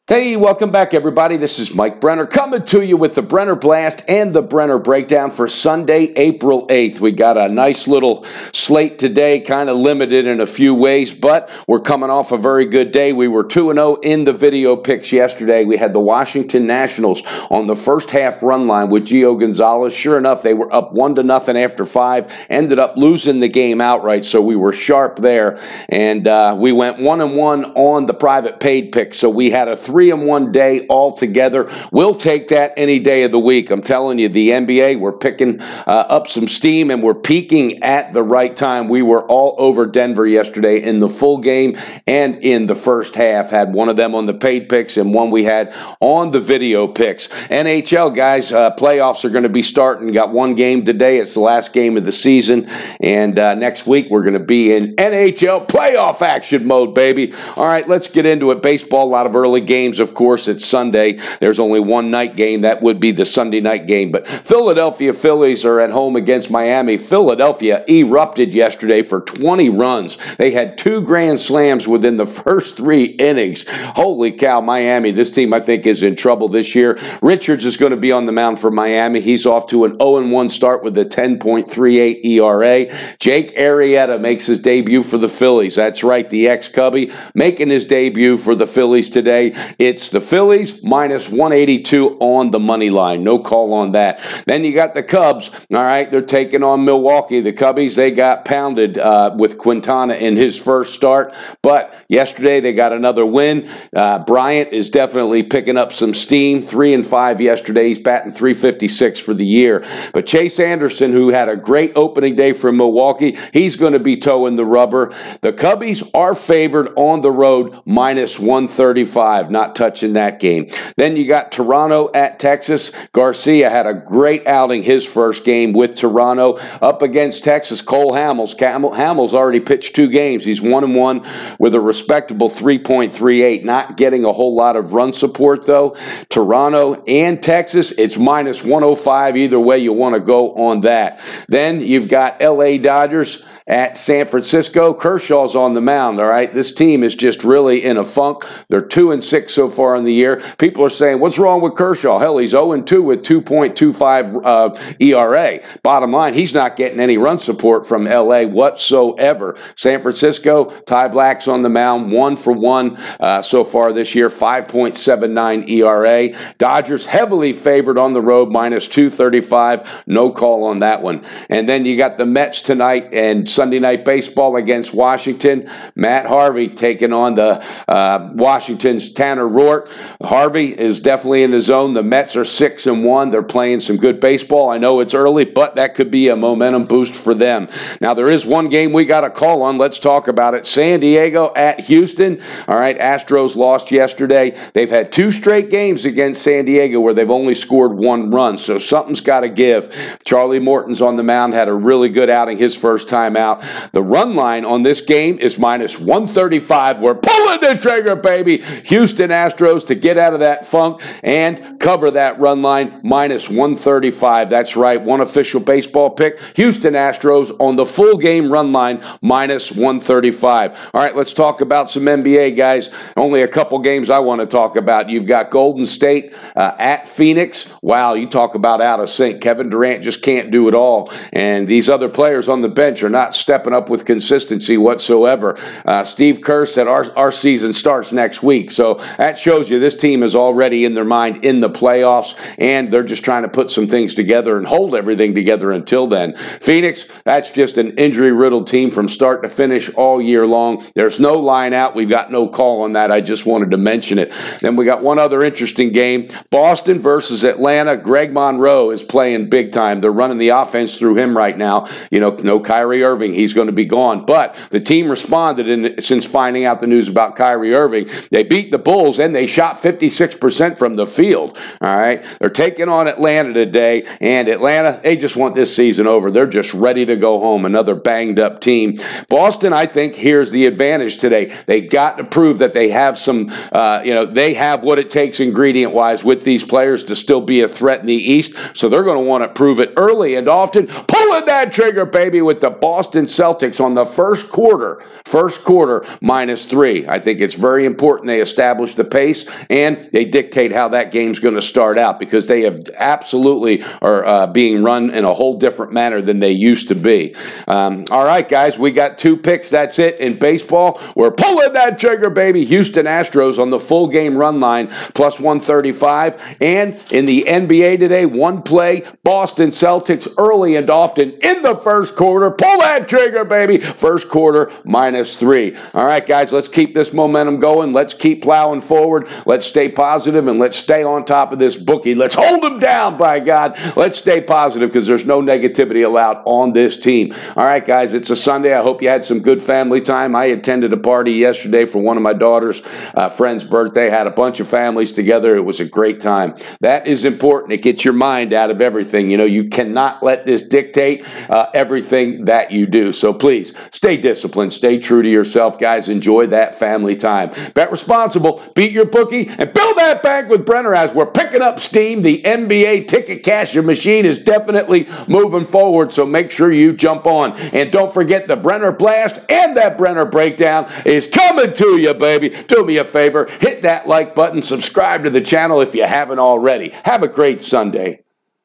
Hey, welcome back, everybody. This is Mike Brenner coming to you with the Brenner Blast and the Brenner Breakdown for Sunday, April 8th. We got a nice little slate today, kind of limited in a few ways, but we're coming off a very good day. We were 2-0 in the video picks yesterday. We had the Washington Nationals on the first half run line with Gio Gonzalez. Sure enough, they were up 1-0 after 5, ended up losing the game outright, so we were sharp there. And we went 1-1 on the private paid pick, so we had a 3-1 day altogether. We'll take that any day of the week. I'm telling you, the NBA, we're picking up some steam, and we're peaking at the right time. We were all over Denver yesterday in the full game and in the first half. Had one of them on the paid picks and one we had on the video picks. NHL, guys, playoffs are going to be starting. Got one game today. It's the last game of the season. And next week, we're going to be in NHL playoff action mode, baby. All right, let's get into it. Baseball, a lot of early games. Of course, it's Sunday. There's only one night game. That would be the Sunday night game. But Philadelphia Phillies are at home against Miami. Philadelphia erupted yesterday for 20 runs. They had 2 grand slams within the first 3 innings. Holy cow, Miami. This team, I think, is in trouble this year. Richards is going to be on the mound for Miami. He's off to an 0-1 start with a 10.38 ERA. Jake Arrieta makes his debut for the Phillies. That's right, the ex-Cubby making his debut for the Phillies today. It's the Phillies minus 182 on the money line. No call on that. Then you got the Cubs. All right, they're taking on Milwaukee. The Cubbies, they got pounded with Quintana in his first start. But yesterday they got another win. Bryant is definitely picking up some steam. 3-5 yesterday. He's batting .356 for the year. But Chase Anderson, who had a great opening day for Milwaukee, he's going to be towing the rubber. The Cubbies are favored on the road minus 135. Not touching that game. Then you got Toronto at Texas. Garcia had a great outing his first game with Toronto. Up against Texas, Cole Hamels. Hamels already pitched 2 games. He's 1-1 with a respectable 3.38. Not getting a whole lot of run support, though. Toronto and Texas, it's minus 105. Either way you want to go on that. Then you've got LA Dodgers at San Francisco. Kershaw's on the mound, all right? This team is just really in a funk. They're 2-6 so far in the year. People are saying, what's wrong with Kershaw? Hell, he's 0-2 with 2.25 ERA. Bottom line, he's not getting any run support from L.A. whatsoever. San Francisco, Ty Black's on the mound, 1-for-1 so far this year, 5.79 ERA. Dodgers heavily favored on the road, minus 235. No call on that one. And then you got the Mets tonight and Sunday Night Baseball against Washington. Matt Harvey taking on the Washington's Tanner Roark. Harvey is definitely in the zone. The Mets are 6-1. They're playing some good baseball. I know it's early, but that could be a momentum boost for them. Now, there is one game we got a call on. Let's talk about it. San Diego at Houston. All right, Astros lost yesterday. They've had 2 straight games against San Diego where they've only scored 1 run, so something's got to give. Charlie Morton's on the mound, had a really good outing his first time out. The run line on this game is minus 135. We're pulling the trigger, baby. Houston Astros to get out of that funk and cover that run line, minus 135. That's right, one official baseball pick. Houston Astros on the full game run line, minus 135. All right, let's talk about some NBA, guys. Only a couple games I want to talk about. You've got Golden State at Phoenix. Wow, you talk about out of sync. Kevin Durant just can't do it all. And these other players on the bench are not stepping up with consistency whatsoever. Steve Kerr said our season starts next week. So that shows you this team is already in their mind in the playoffs, and they're just trying to put some things together and hold everything together until then. Phoenix, that's just an injury-riddled team from start to finish all year long. There's no line out. We've got no call on that. I just wanted to mention it. Then we got one other interesting game. Boston versus Atlanta. Greg Monroe is playing big time. They're running the offense through him right now. You know, no Kyrie Irving. He's going to be gone. But the team responded since finding out the news about Kyrie Irving. They beat the Bulls, and they shot 56% from the field. All right? They're taking on Atlanta today, and Atlanta, they just want this season over. They're just ready to go home. Another banged-up team. Boston, I think, here's the advantage today. They got to prove that they have some, they have what it takes ingredient-wise with these players to still be a threat in the East, so they're going to want to prove it early and often. Pulling that trigger, baby, with the Boston Boston Celtics on the first quarter, -3. I think it's very important they establish the pace and they dictate how that game's going to start out, because they have absolutely are being run in a whole different manner than they used to be. All right, guys, we got 2 picks. That's it in baseball. We're pulling that trigger, baby. Houston Astros on the full game run line, +135. And in the NBA today, 1 play, Boston Celtics early and often in the first quarter. Pull that trigger, baby. First quarter, -3. All right, guys, let's keep this momentum going. Let's keep plowing forward. Let's stay positive and let's stay on top of this bookie. Let's hold them down, by God. Let's stay positive, because there's no negativity allowed on this team. All right, guys, it's a Sunday. I hope you had some good family time. I attended a party yesterday for one of my daughter's friend's birthday. Had a bunch of families together. It was a great time. That is important. It gets your mind out of everything. You know, you cannot let this dictate everything that you do. So please stay disciplined. Stay true to yourself, guys. Enjoy that family time. Bet responsible. Beat your bookie and build that bank with Brenner as we're picking up steam. The NBA ticket cashing machine is definitely moving forward, so make sure you jump on. And don't forget, the Brenner Blast and that Brenner Breakdown is coming to you, baby. Do me a favor. Hit that like button. Subscribe to the channel if you haven't already. Have a great Sunday.